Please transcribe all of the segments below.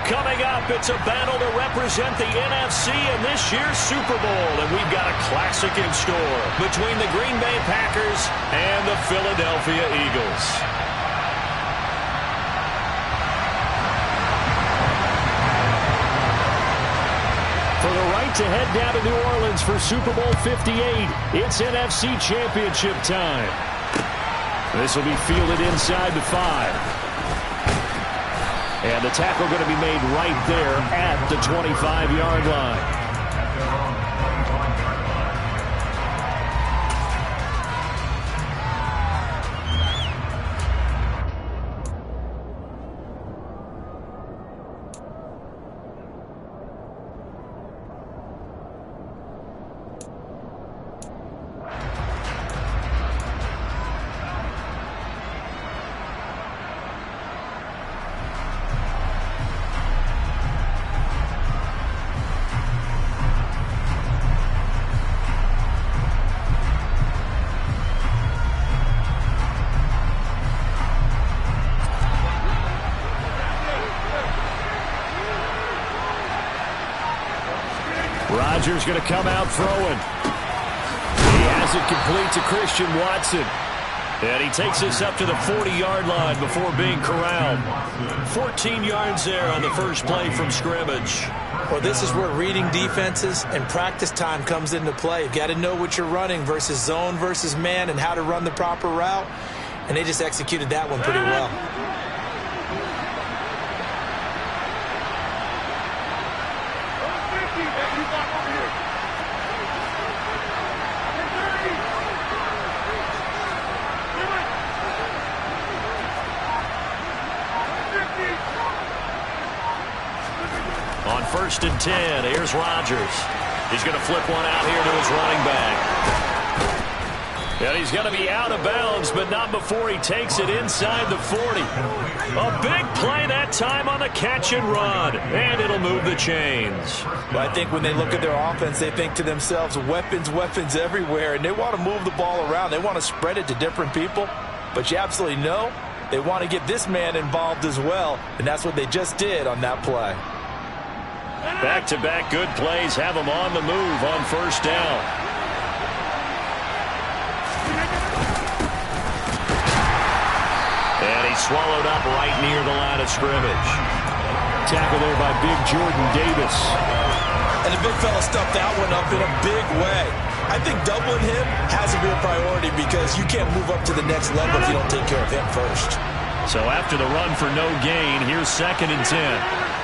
Coming up, it's a battle to represent the NFC in this year's Super Bowl, and we've got a classic in store between the Green Bay Packers and the Philadelphia Eagles. For the right to head down to New Orleans for Super Bowl 58, it's NFC Championship time. This will be fielded inside the 5. And the tackle going to be made right there at the 25-yard line. Rodgers going to come out throwing. He has it complete to Christian Watson. And he takes this up to the 40-yard line before being corralled. 14 yards there on the first play from scrimmage. Well, this is where reading defenses and practice time comes into play. You've got to know what you're running versus zone versus man and how to run the proper route. And they just executed that one pretty well. On 1st and 10, here's Rodgers. He's going to flip one out here to his running back. And he's going to be out of bounds, but not before he takes it inside the 40. A big play that time on the catch and run. And it'll move the chains. Well, I think when they look at their offense, they think to themselves, weapons, weapons everywhere. And they want to move the ball around. They want to spread it to different people. But you absolutely know they want to get this man involved as well. And that's what they just did on that play. Back-to-back good plays have him on the move on 1st down. And he's swallowed up right near the line of scrimmage. Tackle there by big Jordan Davis. And the big fella stuffed that one up in a big way. I think doubling him has to be a priority because you can't move up to the next level if you don't take care of him first. So after the run for no gain, here's 2nd and 10.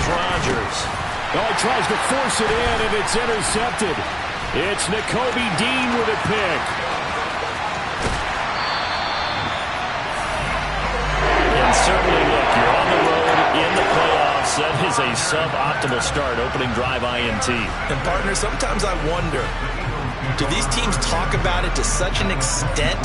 Rodgers. Oh, he tries to force it in, and it's intercepted. It's Nakobe Dean with a pick. And certainly, look, you're on the road in the playoffs. That is a suboptimal start, opening drive INT. And, partner, sometimes I wonder, do these teams talk about it to such an extent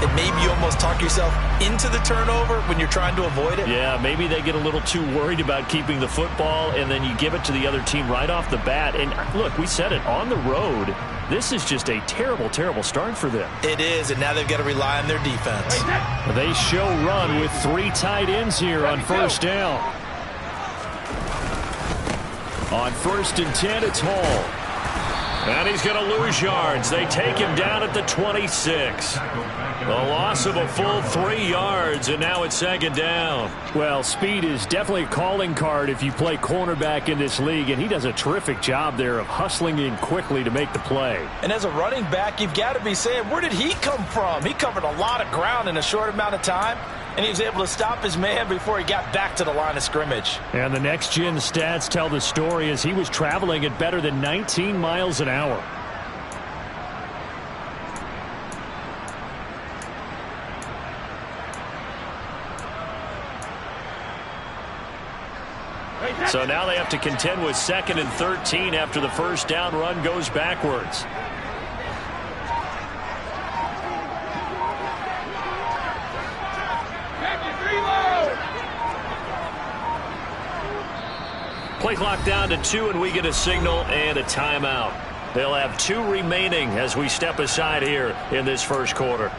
that maybe you almost talk yourself into the turnover when you're trying to avoid it? Yeah, maybe they get a little too worried about keeping the football, and then you give it to the other team right off the bat. And look, we said it, on the road, this is just a terrible, terrible start for them. It is, and now they've got to rely on their defense. They show run with 3 tight ends here on 1st down. On 1st and 10, it's Hall. And he's going to lose yards. They take him down at the 26. A loss of a full 3 yards, and now it's 2nd down. Well, speed is definitely a calling card if you play cornerback in this league, and he does a terrific job there of hustling in quickly to make the play. And as a running back, you've got to be saying, where did he come from? He covered a lot of ground in a short amount of time, and he was able to stop his man before he got back to the line of scrimmage. And the next-gen stats tell the story as he was traveling at better than 19 miles an hour. So now they have to contend with 2nd and 13 after the 1st down run goes backwards. Play clock down to 2, and we get a signal and a timeout. They'll have 2 remaining as we step aside here in this first quarter.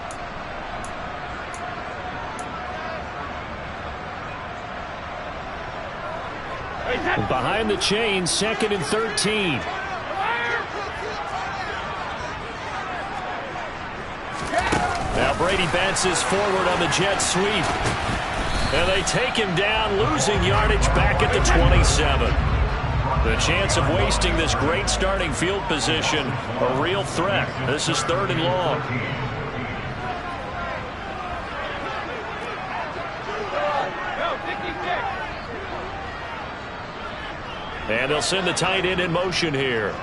Behind the chains, 2nd and 13. Now Brady bounces forward on the jet sweep. And they take him down, losing yardage back at the 27. The chance of wasting this great starting field position, a real threat. This is 3rd and long. And they'll send the tight end in motion here.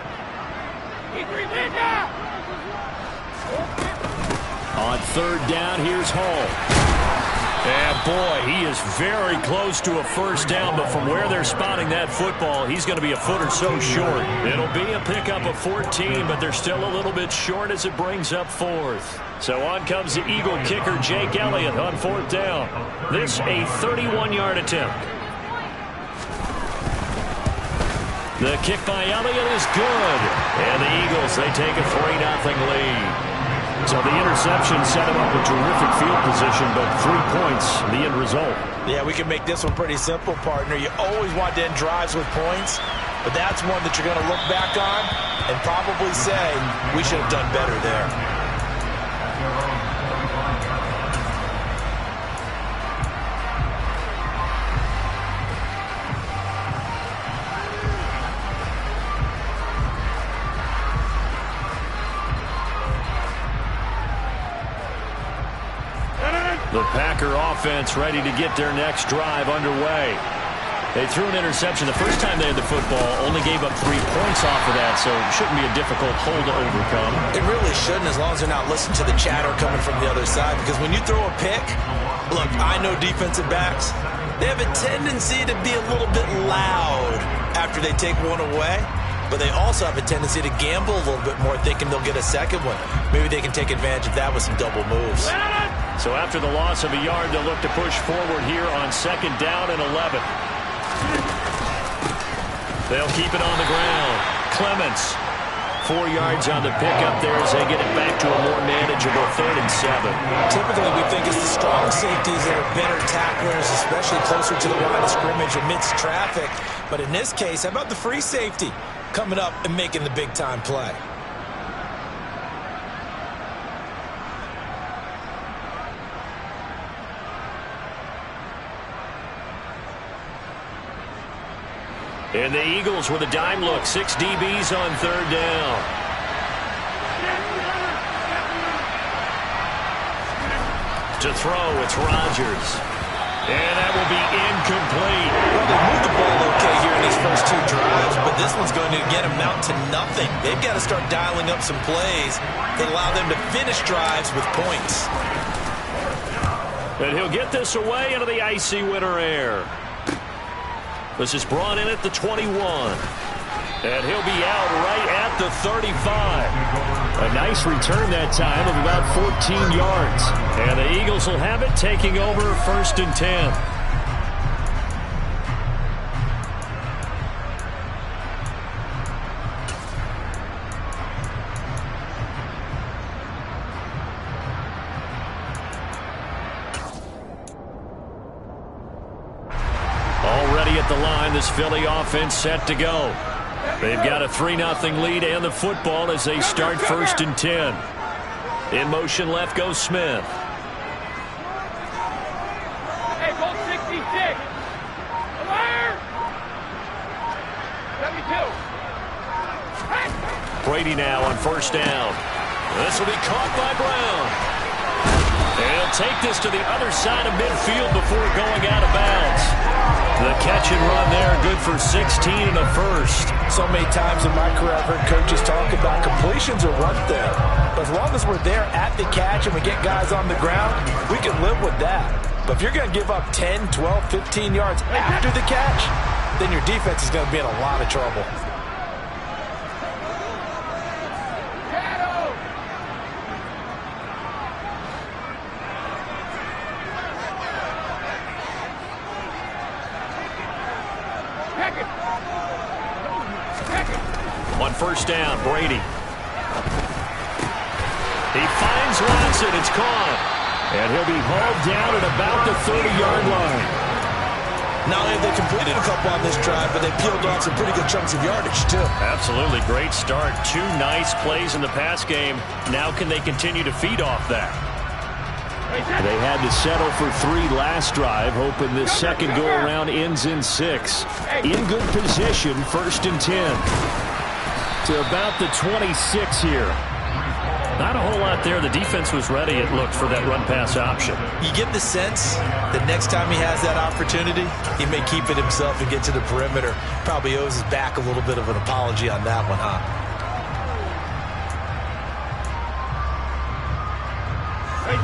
On 3rd down, here's Hall. And boy, he is very close to a first down, but from where they're spotting that football, he's going to be a foot or so short. It'll be a pickup of 14, but they're still a little bit short as it brings up 4th. So on comes the Eagle kicker, Jake Elliott, on 4th down. This a 31-yard attempt. The kick by Elliott is good. And the Eagles, they take a 3-0 lead. So the interception set him up with terrific field position, but 3 points, the end result. Yeah, we can make this one pretty simple, partner. You always want to end drives with points, but that's one that you're going to look back on and probably say, we should have done better there. The Packer offense ready to get their next drive underway. They threw an interception the first time they had the football, only gave up 3 points off of that, so it shouldn't be a difficult hole to overcome. It really shouldn't, as long as they're not listening to the chatter coming from the other side, because when you throw a pick, look, I know defensive backs, they have a tendency to be a little bit loud after they take one away, but they also have a tendency to gamble a little bit more, thinking they'll get a second one. Maybe they can take advantage of that with some double moves. So after the loss of a yard, they'll look to push forward here on 2nd down and 11. They'll keep it on the ground. Clements, 4 yards on the pickup there as they get it back to a more manageable 3rd and 7. Typically, we think it's the strong safeties that are better tacklers, especially closer to the line of scrimmage amidst traffic. But in this case, how about the free safety coming up and making the big-time play? And the Eagles with a dime look. 6 DBs on 3rd down. To throw, it's Rodgers. And that will be incomplete. Well, they moved the ball okay here in these first 2 drives, but this one's going to get amount to nothing. They've got to start dialing up some plays that allow them to finish drives with points. And he'll get this away into the icy winter air. This is brought in at the 21. And he'll be out right at the 35. A nice return that time of about 14 yards. And the Eagles will have it, taking over 1st and 10. Already at the line, this Philly offense set to go. They've got a 3-0 lead and the football as they start 1st and 10. In motion left goes Smith. Hey, ball 66. Alert! 72. Brady now on 1st down. This will be caught by Brown. And he'll take this to the other side of midfield before going out of bounds. The catch and run there, good for 16 and a first. So many times in my career I've heard coaches talk about completions are one thing. But as long as we're there at the catch and we get guys on the ground, we can live with that. But if you're going to give up 10, 12, 15 yards after the catch, then your defense is going to be in a lot of trouble. first down. Brady. He finds Watson. It's caught. And he'll be hauled down at about the 30-yard line. Not only have they completed a couple on this drive, but they peeled off some pretty good chunks of yardage, too. Absolutely. Great start. 2 nice plays in the pass game. Now can they continue to feed off that? They had to settle for 3 last drive, hoping this second go-around ends in 6. In good position, 1st and 10. To about the 26 here. Not a whole lot there. The defense was ready, it looked, for that run-pass option. You get the sense that next time he has that opportunity, he may keep it himself and get to the perimeter. Probably owes his back a little bit of an apology on that one, huh?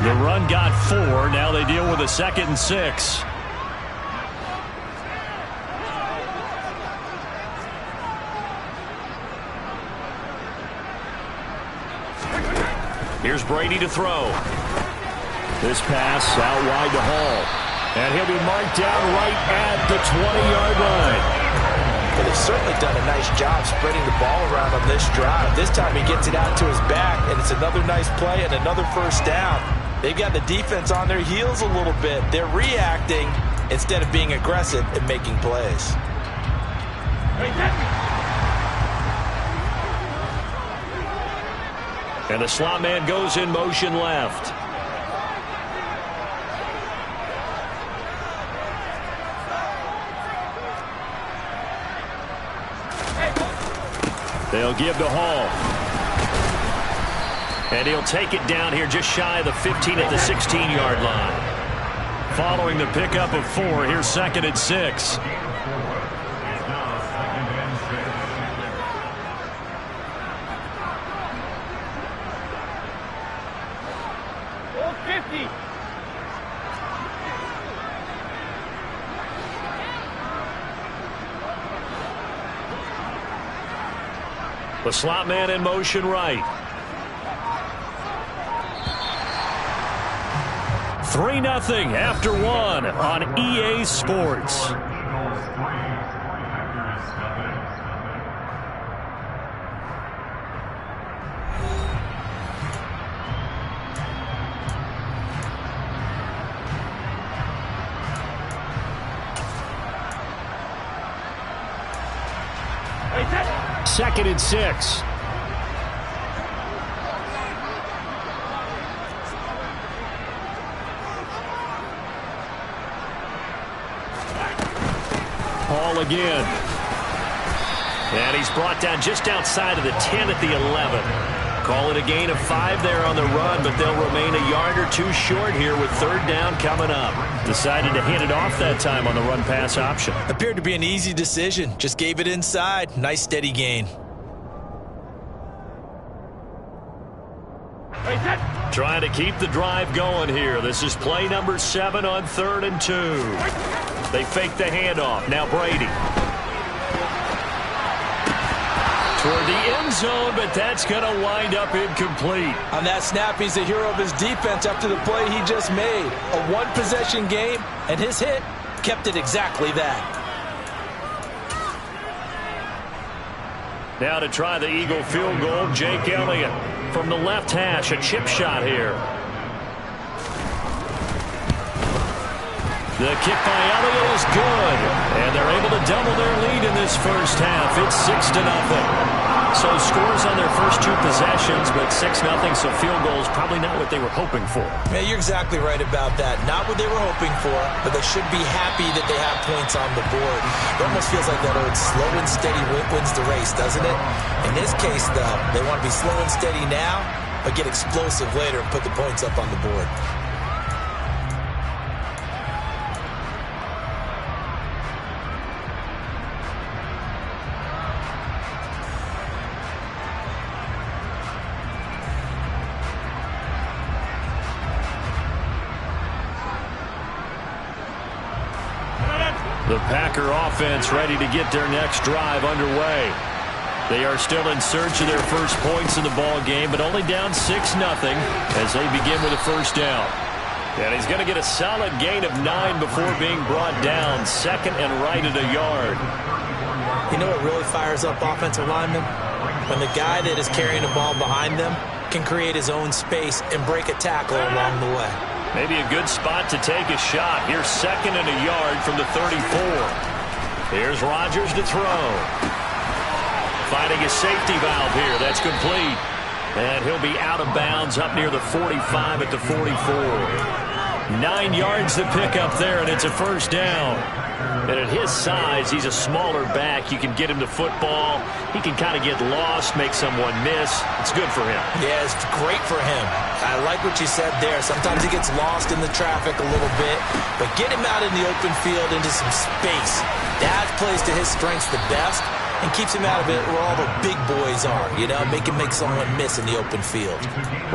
The run got 4. Now they deal with a 2nd and 6. Here's Brady to throw. This pass out wide to Hall. And he'll be marked down right at the 20-yard line. Well, they've certainly done a nice job spreading the ball around on this drive. This time he gets it out to his back, and it's another nice play and another first down. They've got the defense on their heels a little bit. They're reacting instead of being aggressive and making plays. And the slot man goes in motion left. They'll give to Hall. And he'll take it down here just shy of the 15 at the 16-yard line. Following the pickup of 4, here's 2nd and 6. The slot man in motion right. 3-0 after 1 on EA Sports. Second and 6. Hall again. And he's brought down just outside of the 10 at the 11. Call it a gain of 5 there on the run, but they'll remain a yard or 2 short here with 3rd down coming up. Decided to hand it off that time on the run pass option. Appeared to be an easy decision. Just gave it inside. Nice steady gain. Trying to keep the drive going here. This is play number 7 on 3rd and 2. They fake the handoff. Now Brady. Toward the end zone, but that's going to wind up incomplete. On that snap, he's the hero of his defense after the play he just made. A one-possession game, and his hit kept it exactly that. Now to try the Eagle field goal, Jake Elliott from the left hash, a chip shot here. The kick by Elliott is good, and they're able to double their lead in this first half. It's 6-0. So scores on their first 2 possessions, but 6-0, so field goals probably not what they were hoping for. Yeah, you're exactly right about that. Not what they were hoping for, but they should be happy that they have points on the board. It almost feels like that old slow and steady wins the race, doesn't it? In this case, though, they want to be slow and steady now, but get explosive later and put the points up on the board. The Packer offense ready to get their next drive underway. They are still in search of their first points in the ball game, but only down 6-0 as they begin with a first down. And he's going to get a solid gain of 9 before being brought down. 2nd and right at a yard. You know what really fires up offensive linemen? when the guy that is carrying the ball behind them can create his own space and break a tackle along the way. Maybe a good spot to take a shot. Here's 2nd and a yard from the 34. Here's Rodgers to throw. Finding a safety valve here. That's complete. And he'll be out of bounds up near the 45 at the 44. 9 yards to pick up there, and it's a first down. And at his size, he's a smaller back. You can get him to football. He can kind of get lost, make someone miss. It's good for him. Yeah, it's great for him. I like what you said there. Sometimes he gets lost in the traffic a little bit, but get him out in the open field into some space. That plays to his strengths the best and keeps him out of it where all the big boys are, you know, make someone miss in the open field.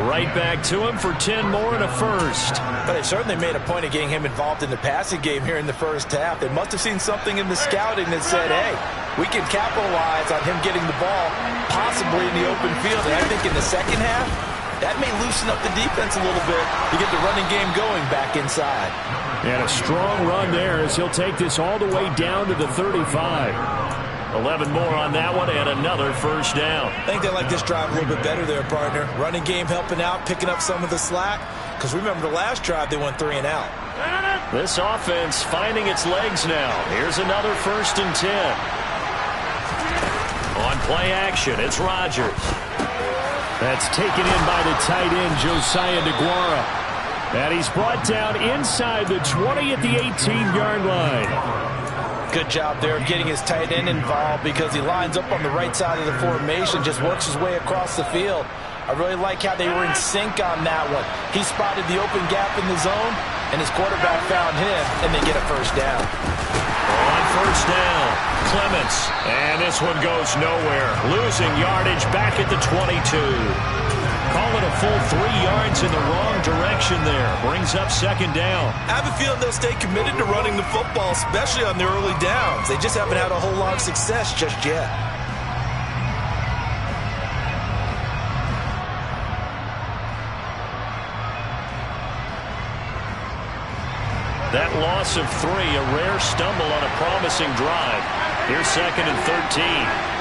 Right back to him for 10 more and a first. But they certainly made a point of getting him involved in the passing game here in the first half. They must have seen something in the scouting that said, hey, we can capitalize on him getting the ball possibly in the open field. And I think in the second half, that may loosen up the defense a little bit to get the running game going back inside. And a strong run there as he'll take this all the way down to the 35. 11 more on that one and another first down. I think they like this drive a little bit better there, partner. Running game helping out, picking up some of the slack. Because remember the last drive, they went 3 and out. This offense finding its legs now. Here's another 1st and 10. On play action, it's Rodgers. That's taken in by the tight end, Josiah DeGuara. And he's brought down inside the 20 at the 18-yard line. Good job there of getting his tight end involved because he lines up on the right side of the formation, just works his way across the field. I really like how they were in sync on that one. He spotted the open gap in the zone, and his quarterback found him, and they get a first down. On first down, Clements. And this one goes nowhere. Losing yardage back at the 22. Call it a full 3 yards in the wrong direction there. Brings up 2nd down. I have a feeling they'll stay committed to running the football, especially on the early downs. They just haven't had a whole lot of success just yet. That loss of 3, a rare stumble on a promising drive. Here's 2nd and 13.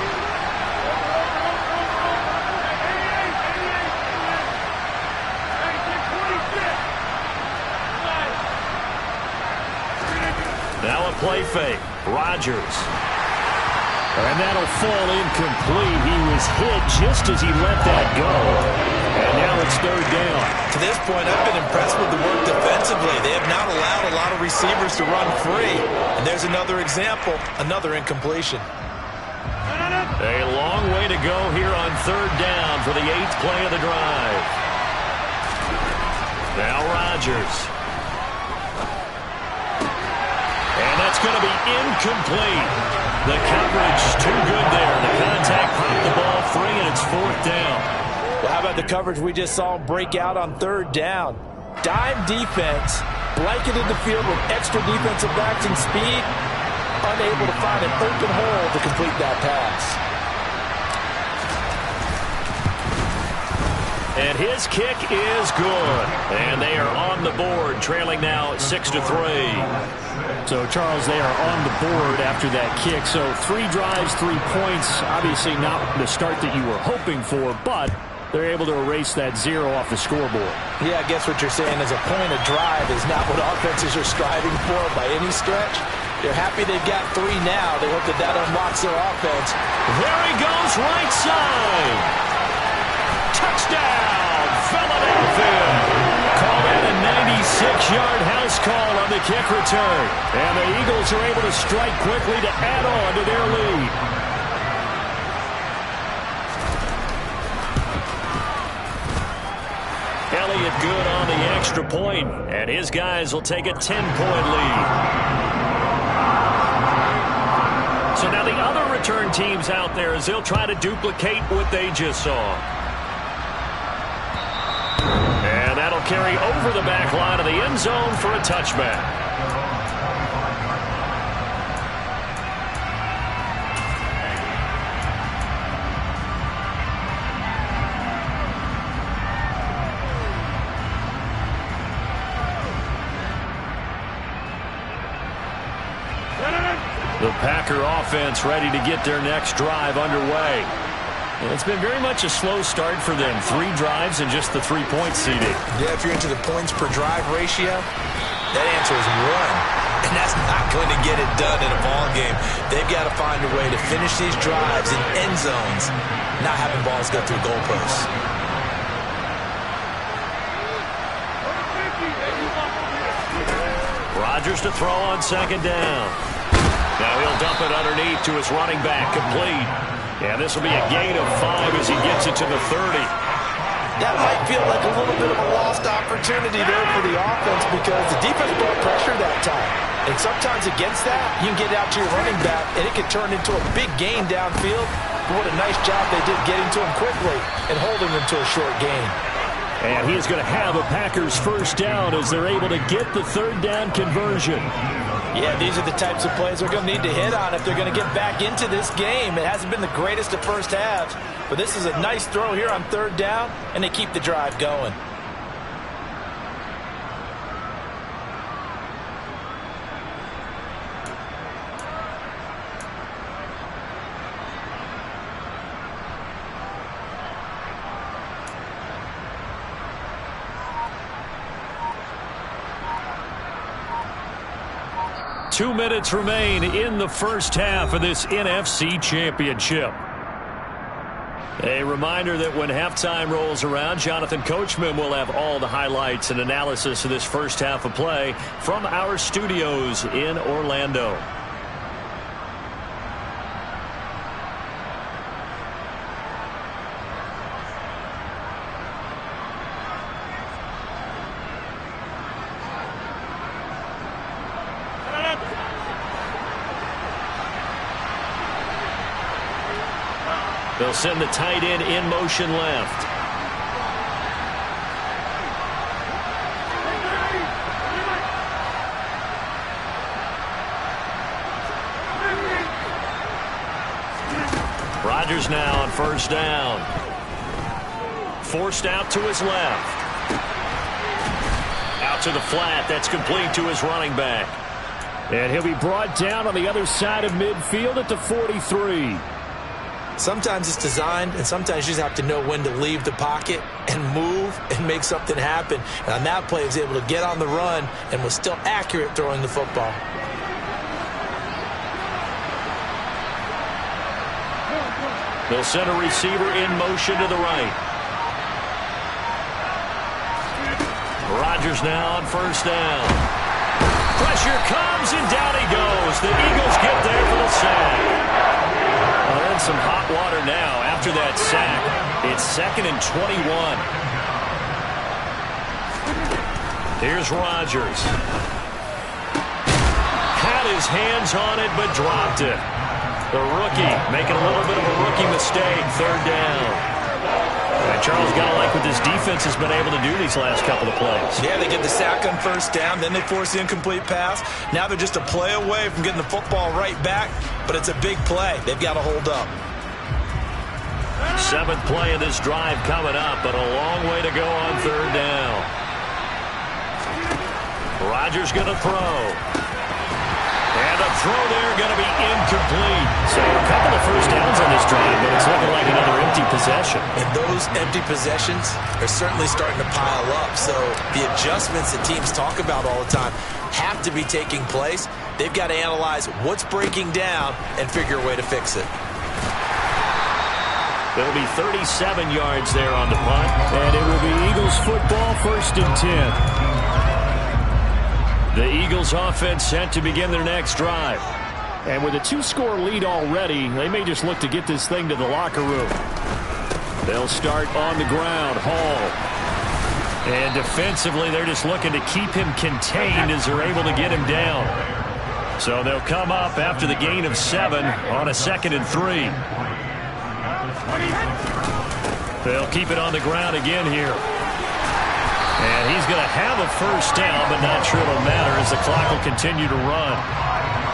Now a play fake. Rodgers. And that'll fall incomplete. He was hit just as he let that go. And now it's 3rd down. To this point, I've been impressed with the work defensively. They have not allowed a lot of receivers to run free. And there's another example, another incompletion. A long way to go here on 3rd down for the 8th play of the drive. Now Rodgers. And that's going to be incomplete. The coverage too good there. The contact popped the ball free, and it's 4th down. Well, how about the coverage we just saw break out on 3rd down? Dime defense, blanketed the field with extra defensive backs and speed, unable to find an open hole to complete that pass. And his kick is good. And they are on the board, trailing now 6-3. So, Charles, they are on the board after that kick. So 3 drives, 3 points. Obviously not the start that you were hoping for, but they're able to erase that 0 off the scoreboard. Yeah, I guess what you're saying is a point of drive is not what offenses are striving for by any stretch. They're happy they've got 3 now. They hope that that unlocks their offense. There he goes, right side. Touchdown, Philadelphia. Call that a 96-yard house call on the kick return. And the Eagles are able to strike quickly to add on to their lead. Elliott good on the extra point, and his guys will take a 10-point lead. So now the other return teams out there as they'll try to duplicate what they just saw. And that'll carry over the back line of the end zone for a touchback. The Packer offense ready to get their next drive underway. It's been very much a slow start for them. 3 drives and just the 3-point CD. Yeah, if you're into the points per drive ratio, that answer is 1. And that's not going to get it done in a ball game. They've got to find a way to finish these drives in end zones, not having balls go through goalposts. Rodgers to throw on 2nd down. Now he'll dump it underneath to his running back, complete. Yeah, this will be a gain of 5 as he gets it to the 30. That might feel like a little bit of a lost opportunity there for the offense because the defense brought pressure that time. And sometimes against that, you can get out to your running back, and it can turn into a big gain downfield. But what a nice job they did getting to him quickly and holding him to a short gain. And he is going to have a Packers first down as they're able to get the 3rd down conversion. Yeah, these are the types of plays they're going to need to hit on if they're going to get back into this game. It hasn't been the greatest of first halves, but this is a nice throw here on 3rd down, and they keep the drive going. Two minutes remain in the first half of this NFC Championship. A reminder that when halftime rolls around, Jonathan Coachman will have all the highlights and analysis of this first half of play from our studios in Orlando. They'll send the tight end in motion left. Rodgers now on 1st down. Forced out to his left. Out to the flat. That's complete to his running back. And he'll be brought down on the other side of midfield at the 43. Sometimes it's designed, and sometimes you just have to know when to leave the pocket and move and make something happen. And on that play, he was able to get on the run and was still accurate throwing the football. They'll send a receiver in motion to the right. Rodgers now on 1st down. Pressure comes, and down he goes. The Eagles get there for the sack. In some hot water now after that sack. It's 2nd and 21. Here's Rodgers. Had his hands on it, but dropped it. The rookie making a little bit of a rookie mistake. 3rd down. And Charles, got to like what this defense has been able to do these last couple of plays. Yeah, they get the sack on 1st down, then they force the incomplete pass. Now they're just a play away from getting the football right back, but it's a big play. They've got to hold up. 7th play of this drive coming up, but a long way to go on 3rd down. Rodgers going to throw. And the throw there going to be incomplete. So a couple of first downs on this drive, but it's looking like another empty possession. And those empty possessions are certainly starting to pile up. So the adjustments that teams talk about all the time have to be taking place. They've got to analyze what's breaking down and figure a way to fix it. There'll be 37 yards there on the punt. And it will be Eagles football, 1st and 10. The Eagles offense set to begin their next drive. And with a 2-score lead already, they may just look to get this thing to the locker room. They'll start on the ground. Hall. And defensively, they're just looking to keep him contained as they're able to get him down. So they'll come up after the gain of 7 on a 2nd and 3. They'll keep it on the ground again here. And he's going to have a first down, but not sure it'll matter as the clock will continue to run.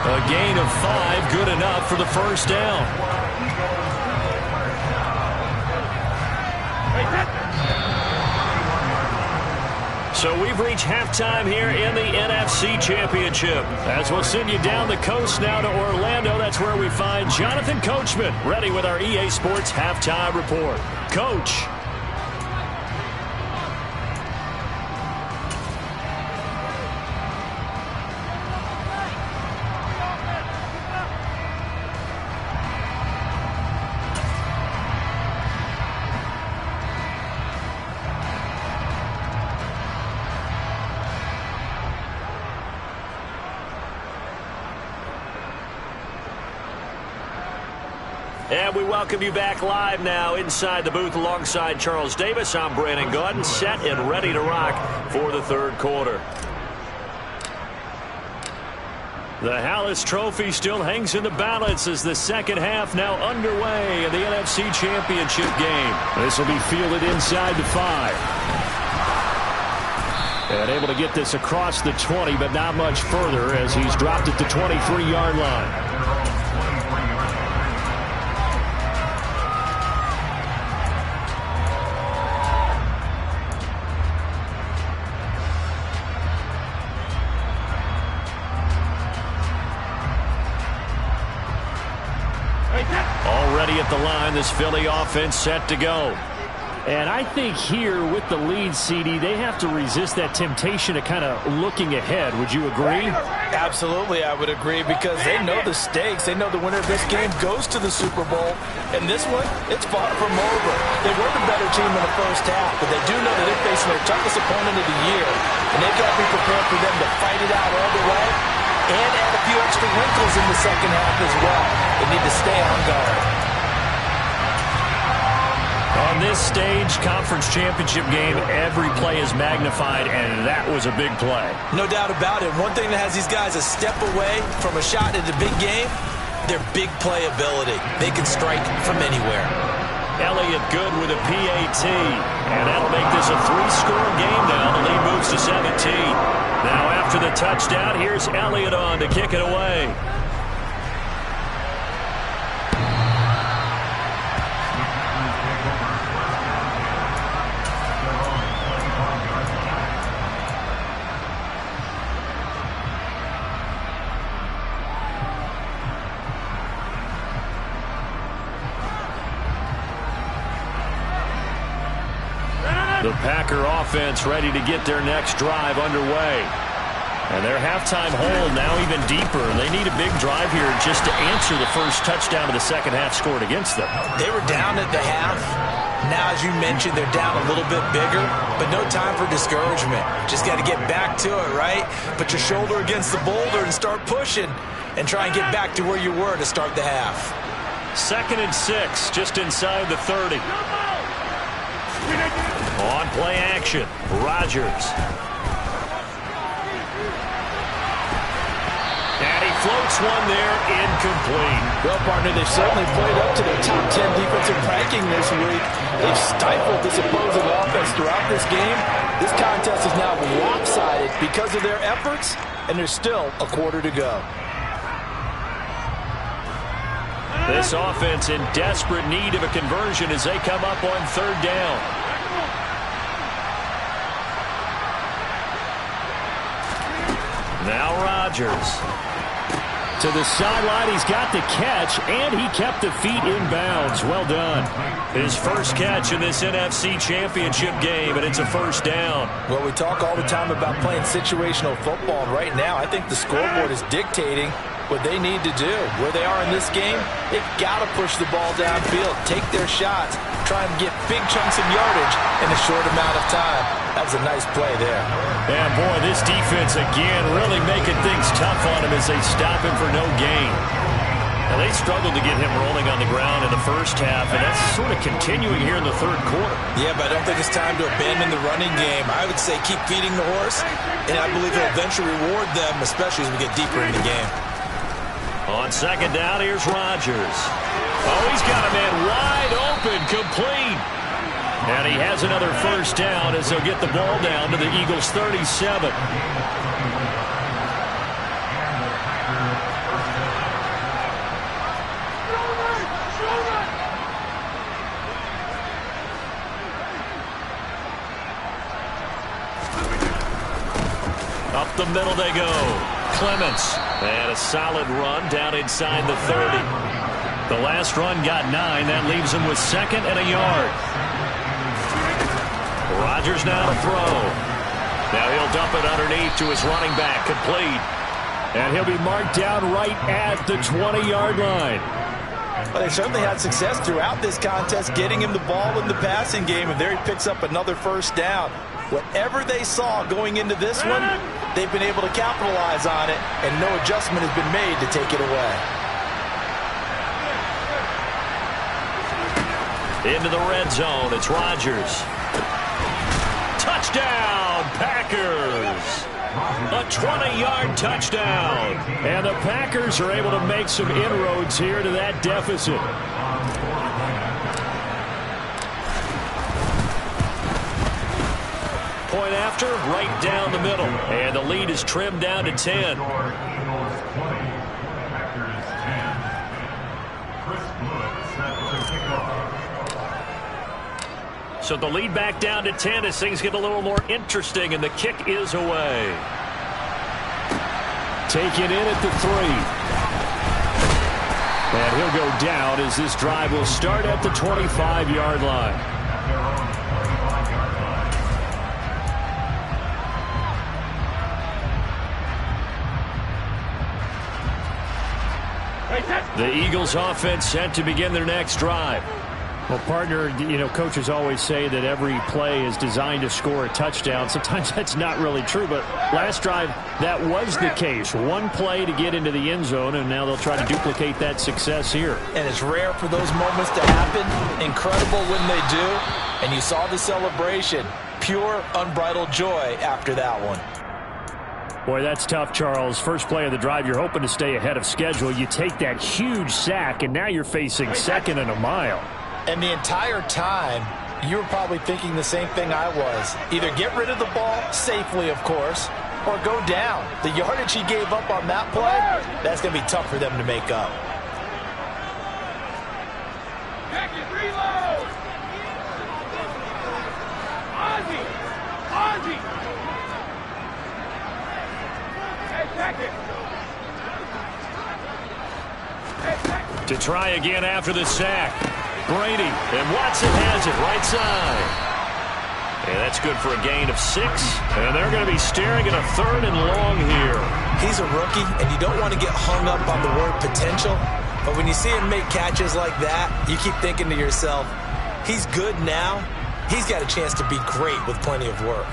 A gain of 5, good enough for the first down. So we've reached halftime here in the NFC Championship. As we'll send you down the coast now to Orlando, that's where we find Jonathan Coachman, ready with our EA Sports Halftime Report. Coach. And we welcome you back live now inside the booth alongside Charles Davis. I'm Brandon Gaudin, set and ready to rock for the third quarter. The Hallis Trophy still hangs in the balance as the second half now underway in the NFC Championship game. This will be fielded inside the 5. And able to get this across the 20, but not much further as he's dropped it to 23-yard line. Already at the line, this Philly offense set to go. And I think here with the lead, CD, they have to resist that temptation of kind of looking ahead. Would you agree? Absolutely, I would agree, because they know the stakes. They know the winner of this game goes to the Super Bowl. And this one, it's far from over. They were the better team in the first half, but they do know that they're facing their toughest opponent of the year. And they've got to be prepared for them to fight it out all the way and add a few extra wrinkles in the second half as well. They need to stay on guard. On this stage, conference championship game, every play is magnified, and that was a big play. No doubt about it. One thing that has these guys a step away from a shot at a big game, their big play ability. They can strike from anywhere. Elliott good with a PAT, and that'll make this a 3-score game now. The lead moves to 17. Now after the touchdown, here's Elliott on to kick it away. The Packer offense ready to get their next drive underway. And their halftime hole now even deeper. They need a big drive here just to answer the first touchdown of the second half scored against them. They were down at the half. Now, as you mentioned, they're down a little bit bigger, but no time for discouragement. Just got to get back to it, right? Put your shoulder against the boulder and start pushing and try and get back to where you were to start the half. 2nd and 6, just inside the 30. On play action, Rodgers. And he floats one there, incomplete. Well, partner, they've certainly played up to their top 10 defensive ranking this week. They've stifled this opposing offense throughout this game. This contest is now lopsided because of their efforts, and there's still a quarter to go. This offense in desperate need of a conversion as they come up on 3rd down. Now Rodgers. To the sideline, he's got the catch, and he kept the feet in bounds. Well done. His first catch in this NFC Championship game, and it's a 1st down. Well, we talk all the time about playing situational football, and right now I think the scoreboard is dictating what they need to do. Where they are in this game, they've got to push the ball downfield, take their shots, try and get big chunks of yardage in a short amount of time. That was a nice play there. And boy, this defense again really making things tough on him as they stop him for no gain. Now, they struggled to get him rolling on the ground in the first half, and that's sort of continuing here in the third quarter. Yeah, but I don't think it's time to abandon the running game. I would say keep feeding the horse, and I believe it'll eventually reward them, especially as we get deeper in the game. On 2nd down, here's Rodgers. Oh, he's got a man wide open, complete. And he has another 1st down as they'll get the ball down to the Eagles' 37. the middle they go. Clements. And a solid run down inside the 30. The last run got 9. That leaves him with 2nd and a yard. Rodgers now to throw. Now he'll dump it underneath to his running back. Complete. And he'll be marked down right at the 20-yard line. Well, they certainly had success throughout this contest getting him the ball in the passing game, and there he picks up another first down. Whatever they saw going into this one, they've been able to capitalize on it, and no adjustment has been made to take it away. Into the red zone, it's Rodgers. Touchdown, Packers! A 20-yard touchdown. And the Packers are able to make some inroads here to that deficit. Point after, right down the middle. And the lead is trimmed down to 10. So the lead back down to 10 as things get a little more interesting, and the kick is away. Taken in at the 3. And he'll go down as this drive will start at the 25-yard line. The Eagles offense set to begin their next drive. Well, partner, coaches always say that every play is designed to score a touchdown. Sometimes that's not really true, but last drive, that was the case. One play to get into the end zone, and now they'll try to duplicate that success here. And it's rare for those moments to happen. Incredible when they do. And you saw the celebration. Pure, unbridled joy after that one. Boy, that's tough, Charles. First play of the drive, you're hoping to stay ahead of schedule. You take that huge sack, and now you're facing 2nd and a mile. And the entire time, you were probably thinking the same thing I was. Either get rid of the ball, safely, of course, or go down. The yardage he gave up on that play, that's going to be tough for them to make up. Reload! Ozzie! Ozzie! Hey, second! To try again after the sack. Brady, and Watson has it right side. And that's good for a gain of 6. And they're going to be staring at a 3rd and long here. He's a rookie, and you don't want to get hung up on the word potential. But when you see him make catches like that, you keep thinking to yourself, he's good now. He's got a chance to be great with plenty of work.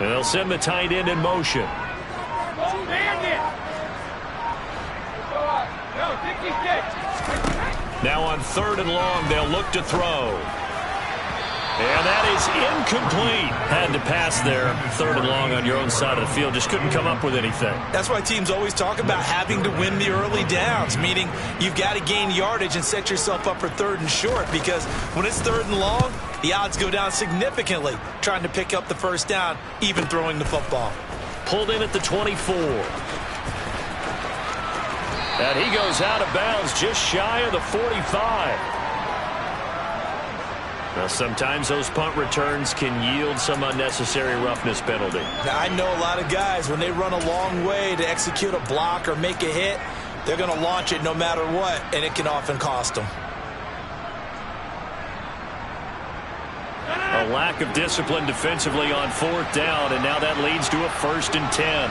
And they'll send the tight end in motion. Now on 3rd and long, they'll look to throw. And that is incomplete. Had to pass there. 3rd and long on your own side of the field. Just couldn't come up with anything. That's why teams always talk about having to win the early downs, meaning you've got to gain yardage and set yourself up for 3rd and short, because when it's 3rd and long, the odds go down significantly trying to pick up the first down, even throwing the football. Pulled in at the 24. And he goes out of bounds just shy of the 45. Now, sometimes those punt returns can yield some unnecessary roughness penalty. Now, I know a lot of guys, when they run a long way to execute a block or make a hit, they're going to launch it no matter what, and it can often cost them. A lack of discipline defensively on 4th down, and now that leads to a 1st and 10.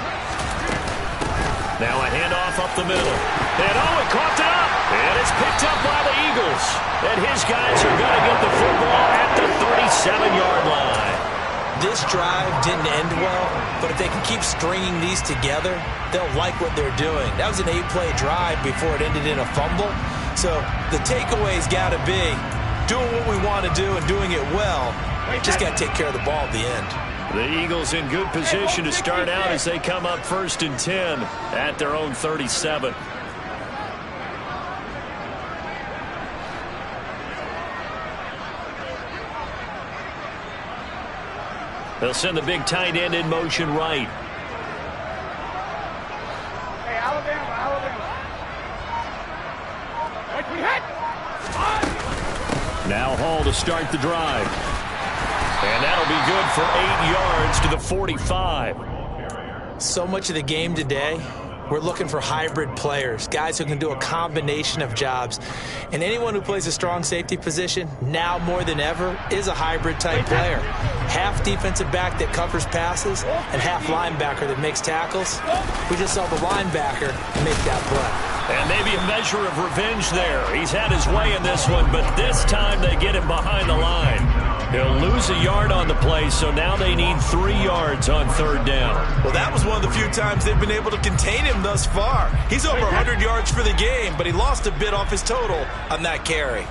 Now a handoff up the middle. And he caught it up. And it's picked up by the Eagles. And his guys are going to get the football at the 37-yard line. This drive didn't end well, but if they can keep stringing these together, they'll like what they're doing. That was an 8-play drive before it ended in a fumble. So the takeaway's got to be doing what we want to do and doing it well. Just got to take care of the ball at the end. The Eagles in good position to start out as they come up 1st and 10 at their own 37. They'll send the big tight end in motion right. Hey, Alabama. What we hit? Now Hall to start the drive. And that'll be good for 8 yards to the 45. So much of the game today, we're looking for hybrid players, guys who can do a combination of jobs. And anyone who plays a strong safety position, now more than ever, is a hybrid-type player. Half defensive back that covers passes and half linebacker that makes tackles. We just saw the linebacker make that play. And maybe a measure of revenge there. He's had his way in this one, but this time they get him behind the line. He'll lose a yard on the play, so now they need 3 yards on 3rd down. Well, that was one of the few times they've been able to contain him thus far. He's over 100 yards for the game, but he lost a bit off his total on that carry.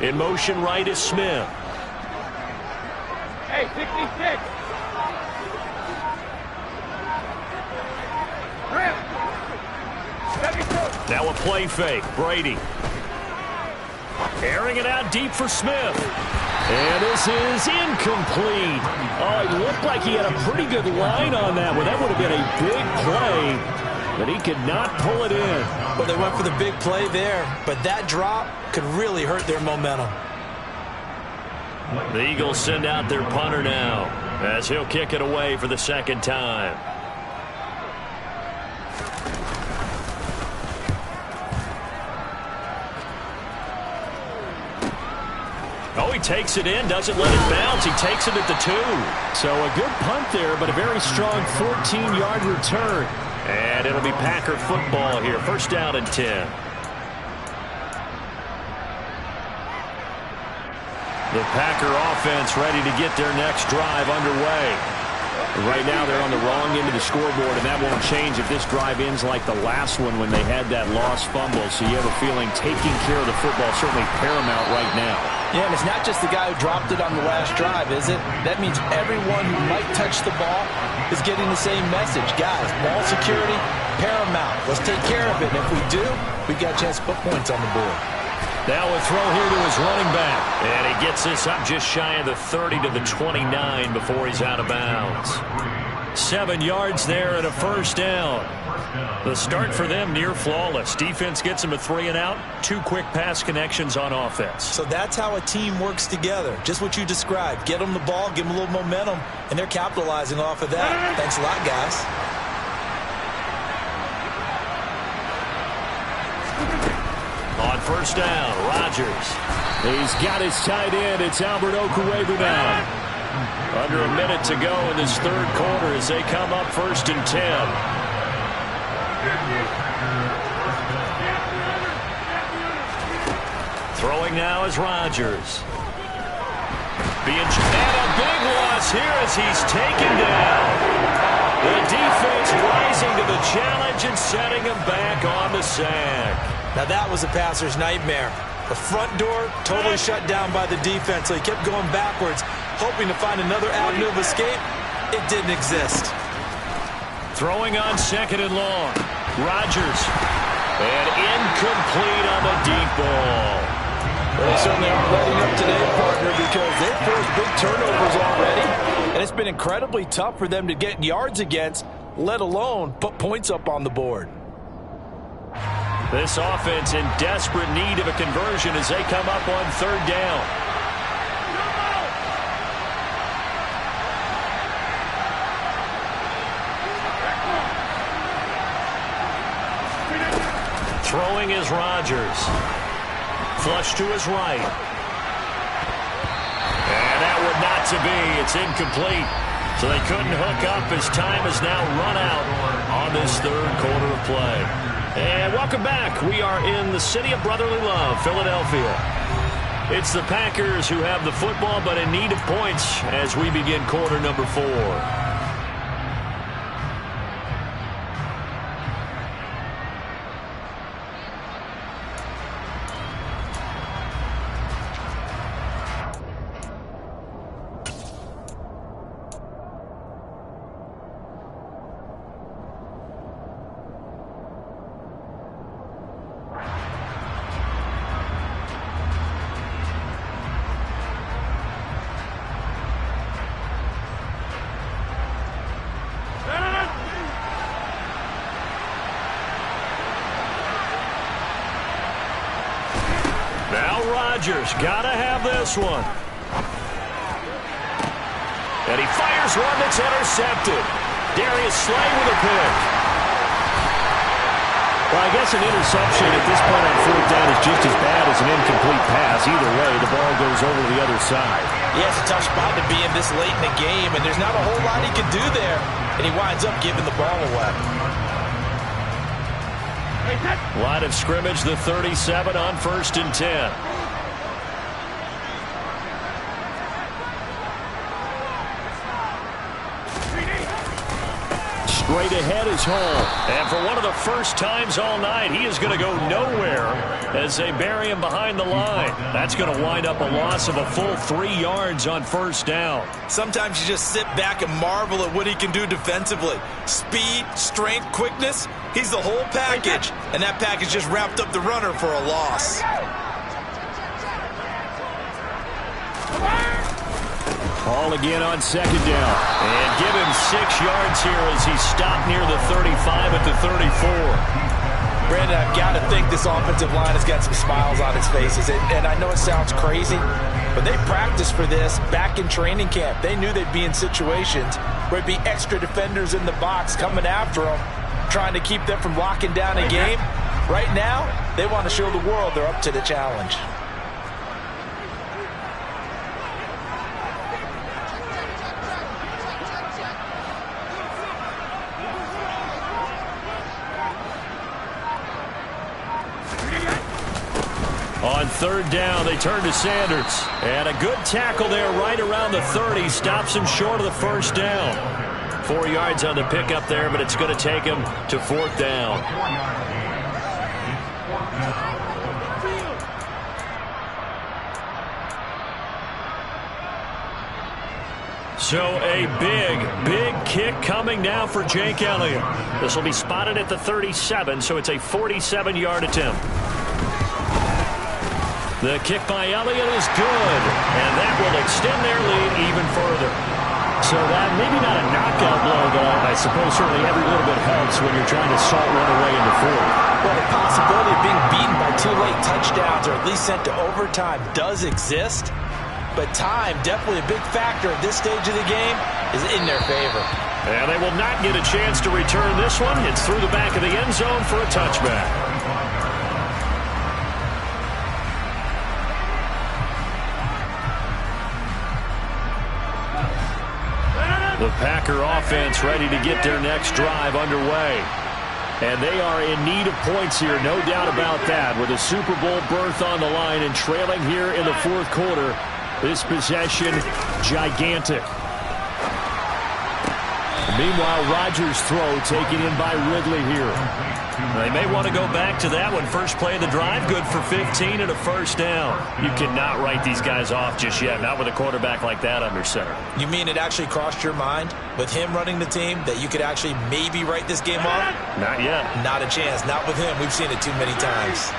In motion right is Smith. Hey, 66. Now a play fake. Brady. Airing it out deep for Smith. And this is incomplete. Oh, it looked like he had a pretty good line on that one. That would have been a big play, but he could not pull it in. Well, they went for the big play there, but that drop could really hurt their momentum. The Eagles send out their punter now as he'll kick it away for the 2nd time. Oh, he takes it in, doesn't let it bounce. He takes it at the 2. So a good punt there, but a very strong 14-yard return. And it'll be Packer football here. 1st down and 10. The Packer offense ready to get their next drive underway. Right now they're on the wrong end of the scoreboard, and that won't change if this drive ends like the last one when they had that lost fumble. So you have a feeling taking care of the football is certainly paramount right now. Yeah, and it's not just the guy who dropped it on the last drive, is it? That means everyone who might touch the ball is getting the same message. Guys, ball security, paramount. Let's take care of it. And if we do, we've got a chance to put points on the board. Now a throw here to his running back. And he gets this up just shy of the 30 to the 29 before he's out of bounds. 7 yards there and a 1st down. The start for them near flawless. Defense gets them a 3 and out. 2 quick pass connections on offense. So that's how a team works together. Just what you described. Get them the ball, give them a little momentum, and they're capitalizing off of that. Thanks a lot, guys. On 1st down, Rodgers. He's got his tight end. It's Albert Okwuegbunam now. Under a minute to go in this 3rd quarter as they come up 1st and 10. Throwing now is Rodgers. And a big loss here as he's taken down. The defense rising to the challenge and setting him back on the sack. Now that was a passer's nightmare. The front door totally shut down by the defense, so he kept going backwards, hoping to find another avenue of escape. It didn't exist. Throwing on 2nd and long. Rodgers. And incomplete on the deep ball. Well, they certainly aren't letting up today, partner, because they've forced big turnovers already, and it's been incredibly tough for them to get yards against, let alone put points up on the board. This offense in desperate need of a conversion as they come up on 3rd down. Throwing is Rodgers. Flush to his right. And that would not to be. It's incomplete. So they couldn't hook up as time has now run out on this 3rd quarter of play. And welcome back. We are in the city of brotherly love, Philadelphia. It's the Packers who have the football but in need of points as we begin quarter number 4. Rodgers. Gotta have this one. And he fires one that's intercepted. Darius Slay with a pick. Well, I guess an interception at this point on fourth down is just as bad as an incomplete pass. Either way, the ball goes over to the other side. Yeah, it's a tough spot to be in this late in the game, and there's not a whole lot he can do there. And he winds up giving the ball away. Line of scrimmage, the 37 on 1st and 10. Straight ahead is home. And for one of the first times all night, he is going to go nowhere as they bury him behind the line. That's going to wind up a loss of a full 3 yards on 1st down. Sometimes you just sit back and marvel at what he can do defensively. Speed, strength, quickness, he's the whole package. And that package just wrapped up the runner for a loss. Ball again on 2nd down. And give him 6 yards here as he stopped near the 35 at the 34. Brandon, I've got to think this offensive line has got some smiles on its faces. And I know it sounds crazy, but they practiced for this back in training camp. They knew they'd be in situations where it'd be extra defenders in the box coming after them, trying to keep them from locking down a game. Right now, they want to show the world they're up to the challenge. On 3rd down, they turn to Sanders. And a good tackle there right around the 30. Stops him short of the 1st down. 4 yards on the pickup there, but it's going to take him to 4th down. So a big kick coming now for Jake Elliott. This will be spotted at the 37, so it's a 47-yard attempt. The kick by Elliott is good, and that will extend their lead even further. So that maybe not a knockout blow, but I suppose certainly every little bit helps when you're trying to salt one away into 4. Well, the possibility of being beaten by 2 late touchdowns or at least sent to overtime does exist, but time, definitely a big factor at this stage of the game, is in their favor. And they will not get a chance to return this one. It's through the back of the end zone for a touchback. The Packer offense ready to get their next drive underway. And they are in need of points here, no doubt about that. With a Super Bowl berth on the line and trailing here in the 4th quarter, this possession, gigantic. Meanwhile, Rodgers' throw taken in by Ridley here. They may want to go back to that one. First play of the drive, good for 15 and a 1st down. You cannot write these guys off just yet, not with a quarterback like that under center. You mean it actually crossed your mind with him running the team that you could actually maybe write this game off? Not yet. Not a chance. Not with him. We've seen it too many times.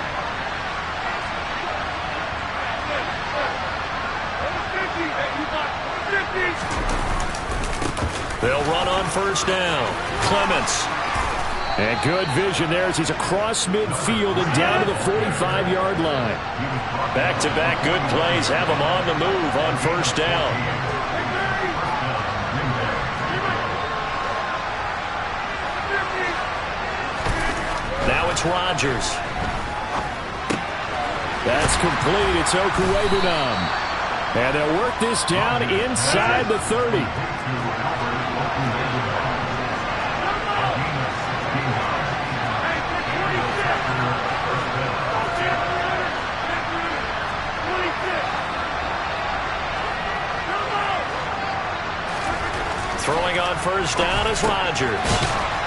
They'll run on 1st down. Clements. And good vision there as he's across midfield and down to the 45-yard line. Back-to-back good plays have him on the move on 1st down. Now it's Rodgers. That's complete. It's Okuwebunam. And they'll work this down inside the 30. Throwing on 1st down is Rodgers.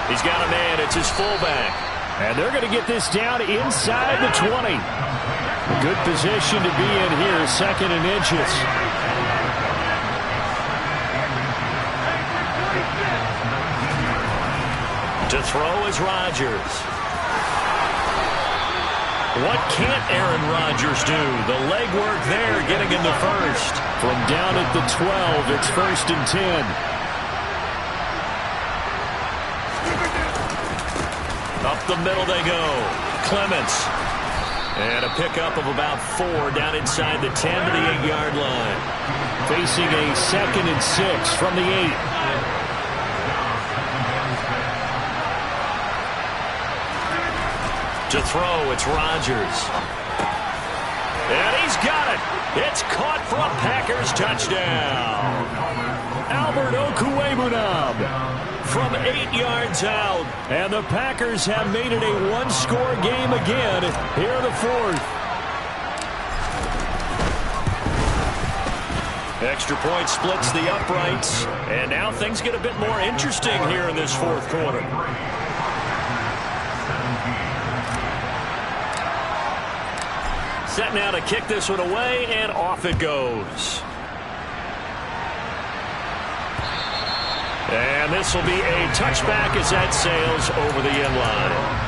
He's got a man. It's his fullback. And they're going to get this down inside the 20. Good position to be in here, 2nd and inches. To throw is Rodgers. What can't Aaron Rodgers do? The legwork there, getting in the 1st. From down at the 12, it's 1st and 10. Up the middle they go. Clements. And a pickup of about 4 down inside the 10 to the 8-yard line. Facing a 2nd and 6 from the 8. To throw, it's Rodgers. And he's got it. It's caught for a Packers touchdown. Albert Okwuegbunam from 8 yards out. And the Packers have made it a one-score game again here in the 4th. Extra point splits the uprights. And now things get a bit more interesting here in this 4th quarter. Set now to kick this one away, and off it goes. And this will be a touchback as that sails over the end line.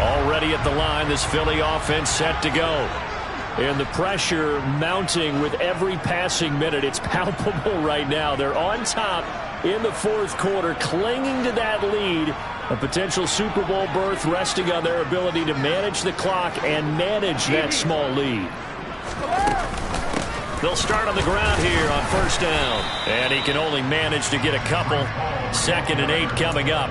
Already at the line, this Philly offense set to go. And the pressure mounting with every passing minute. It's palpable right now. They're on top in the 4th quarter, clinging to that lead. A potential Super Bowl berth resting on their ability to manage the clock and manage that small lead. They'll start on the ground here on 1st down. And he can only manage to get a couple. 2nd and 8 coming up.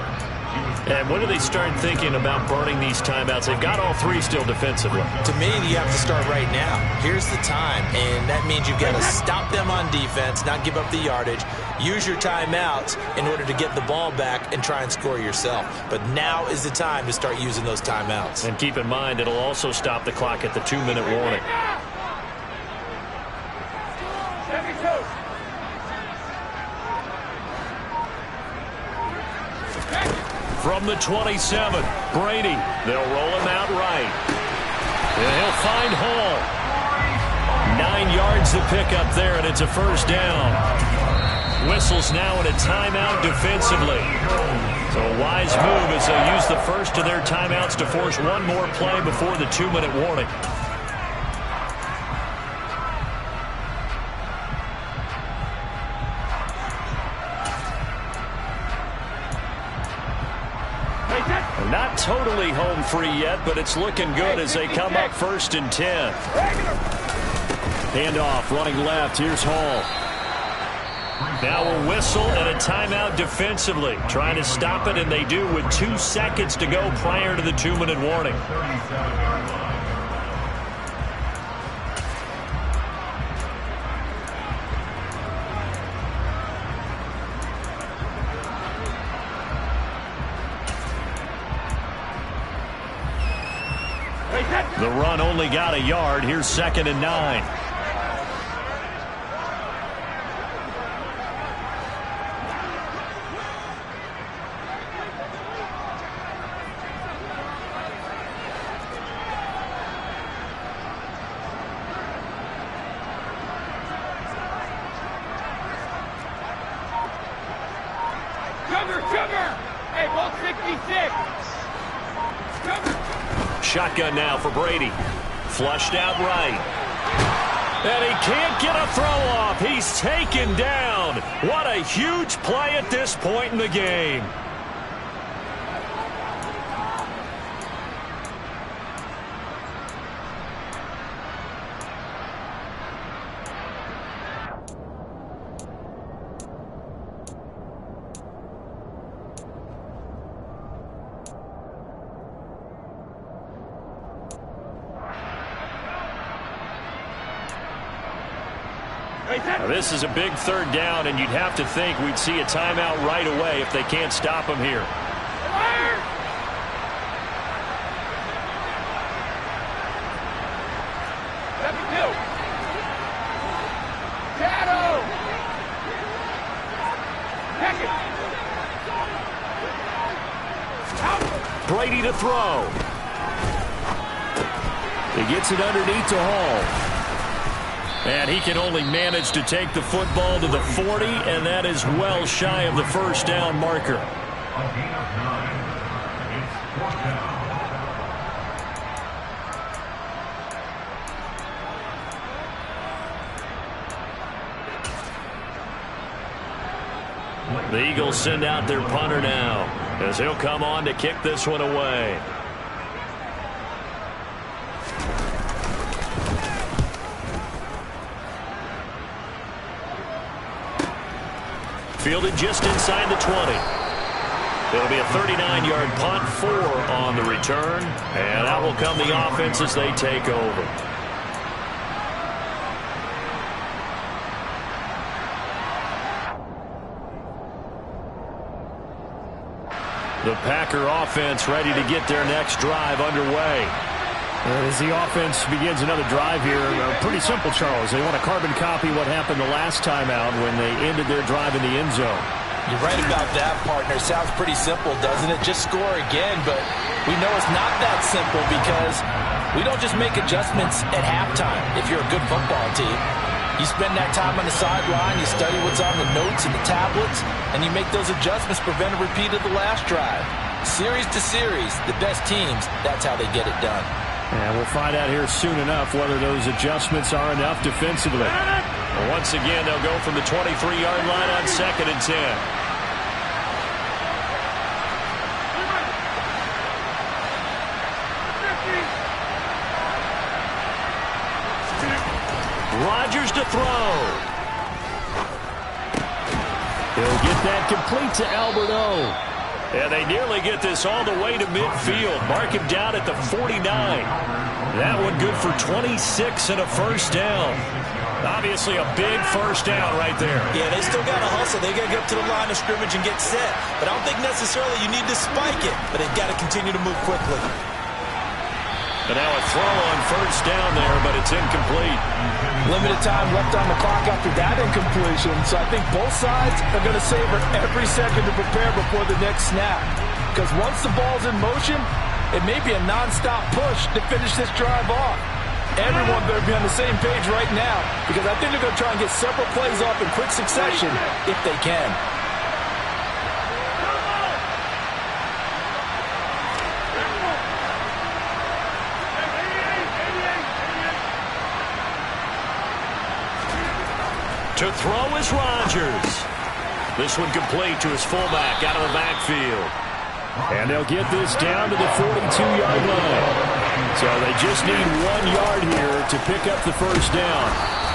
And when do they start thinking about burning these timeouts? They've got all 3 still defensively. To me, you have to start right now. Here's the time, and that means you've got to stop them on defense, not give up the yardage. Use your timeouts in order to get the ball back and try and score yourself. But now is the time to start using those timeouts. And keep in mind, it'll also stop the clock at the 2-minute warning. From the 27, Brady. They'll roll him out right. And he'll find Hall. 9 yards to pick up there, and it's a 1st down. Whistles now in a timeout defensively. So a wise move as they use the first of their timeouts to force one more play before the 2-minute warning. Not totally home free yet, but it's looking good as they come up 1st and 10. Handoff running left. Here's Hall. Now a whistle and a timeout defensively. Trying to stop it, and they do with 2 seconds to go prior to the 2-minute warning. The run only got a yard. Here's 2nd and 9. Sugar! Hey, ball 66! Sugar! Shotgun now for Brady. Flushed out right. And he can't get a throw off. He's taken down. What a huge play at this point in the game. Now, this is a big 3rd down, and you'd have to think we'd see a timeout right away if they can't stop him here. Brady to throw. He gets it underneath to Hall. And he can only manage to take the football to the 40, and that is well shy of the 1st down marker. A gain of 9. It's 4th down. The Eagles send out their punter now, as he'll come on to kick this one away. Fielded just inside the 20. It'll be a 39-yard punt, 4 on the return, and out will come the offense as they take over. The Packer offense ready to get their next drive underway. As the offense begins another drive here, pretty simple, Charles. They want to carbon copy what happened the last time out when they ended their drive in the end zone. You're right about that, partner. Sounds pretty simple, doesn't it? Just score again, but we know it's not that simple because we don't just make adjustments at halftime if you're a good football team. You spend that time on the sideline, you study what's on the notes and the tablets, and you make those adjustments, prevent a repeat of the last drive. Series to series, the best teams, that's how they get it done. And we'll find out here soon enough whether those adjustments are enough defensively. Well, once again, they'll go from the 23-yard line on 2nd and 10. Rodgers to throw. He'll get that complete to Albert O. And they nearly get this all the way to midfield. Mark him down at the 49. That one good for 26 and a first down. Obviously a big first down right there. Yeah, they still got to hustle. They got to get up to the line of scrimmage and get set. But I don't think necessarily you need to spike it. But they've got to continue to move quickly. And now a throw on first down there, but it's incomplete. Limited time left on the clock after that incompletion, so I think both sides are going to savor every second to prepare before the next snap. Because once the ball's in motion, it may be a nonstop push to finish this drive off. Everyone better be on the same page right now, because I think they're going to try and get several plays off in quick succession if they can. To throw is Rodgers. This one complete to his fullback out of the backfield. And they'll get this down to the 42-yard line. So they just need 1 yard here to pick up the first down.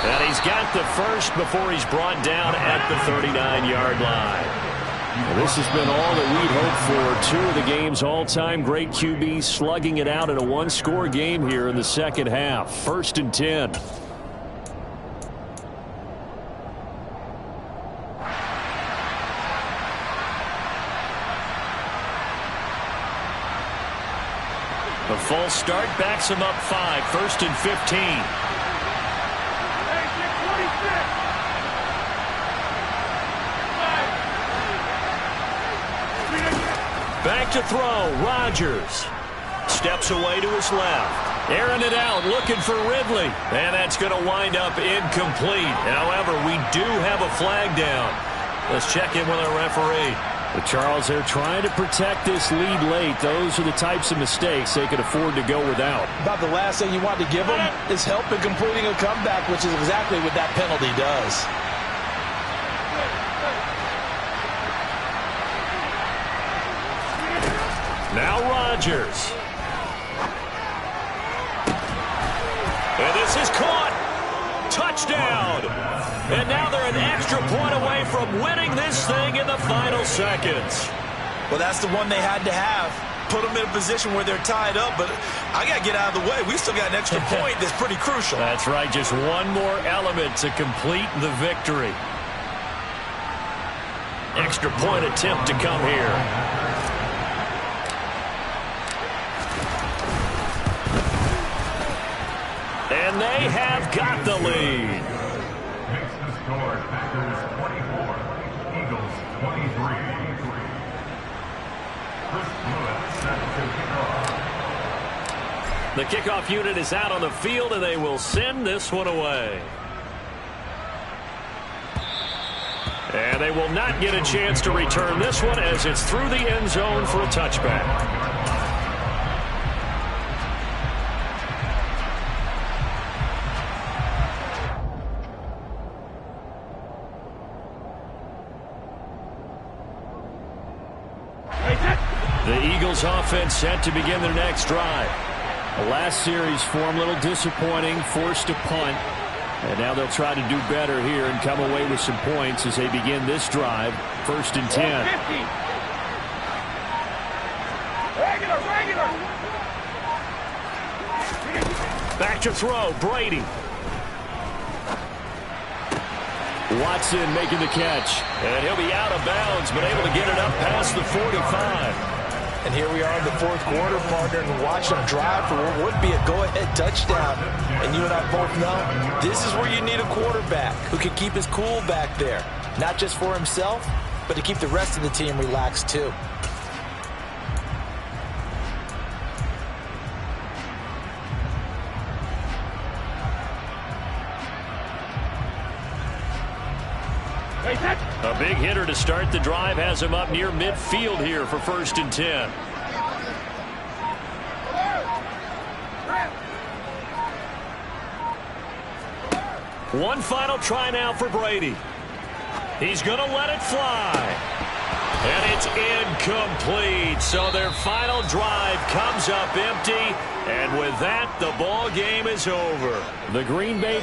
And he's got the first before he's brought down at the 39-yard line. Well, this has been all that we'd hoped for. 2 of the game's all-time great QBs slugging it out in a one-score game here in the second half. 1st and 10. The false start backs him up 5. 1st and 15. Back to throw. Rodgers steps away to his left. Airing it out, looking for Ridley. And that's going to wind up incomplete. However, we do have a flag down. Let's check in with our referee. But Charles, they're trying to protect this lead late. Those are the types of mistakes they could afford to go without. About the last thing you want to give them is help in completing a comeback, which is exactly what that penalty does. Now Rodgers. And this is caught. Touchdown. And now they're an extra point away from winning this thing in the final seconds. Well, that's the one they had to have. Put them in a position where they're tied up, but I got to get out of the way. We still got an extra point that's pretty crucial. That's right. Just one more element to complete the victory. Extra point attempt to come here. And they have got the lead. Makes the score Packers 24, Eagles 23. Chris Lewis set to kick off. The kickoff unit is out on the field, and they will send this one away. And they will not get a chance to return this one as it's through the end zone for a touchback. The Eagles offense set to begin their next drive. The last series for them, a little disappointing, forced to punt. And now they'll try to do better here and come away with some points as they begin this drive. 1st and 10. Back to throw, Brady. Watson making the catch. And he'll be out of bounds, but able to get it up past the 45. And here we are in the 4th quarter, partner, and watching them drive for what would be a go-ahead touchdown. And you and I both know this is where you need a quarterback who can keep his cool back there. Not just for himself, but to keep the rest of the team relaxed too. A big hitter to start the drive has him up near midfield here for 1st and 10. One final try now for Brady. He's going to let it fly. And it's incomplete. So their final drive comes up empty. And with that, the ball game is over. The Green Bay